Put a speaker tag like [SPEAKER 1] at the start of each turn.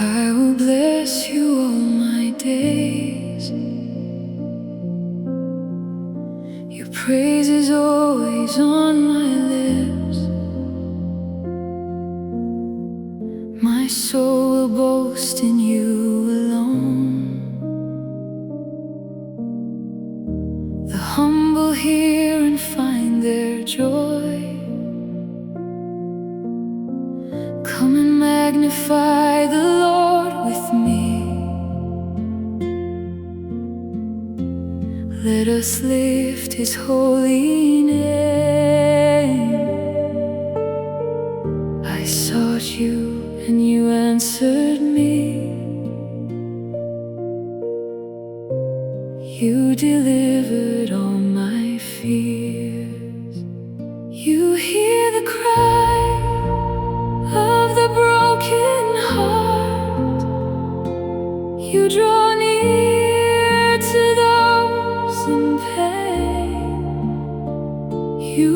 [SPEAKER 1] I will bless you all my days. Your praise is always on my lips. My soul will boast in you alone. The humble hear and find their joy. Come and magnify the Lord with me. Let us lift His holy name. I sought you and you answered me. You delivered all my fears. You hear the cry of the broken heart. You draw near to those in pain. You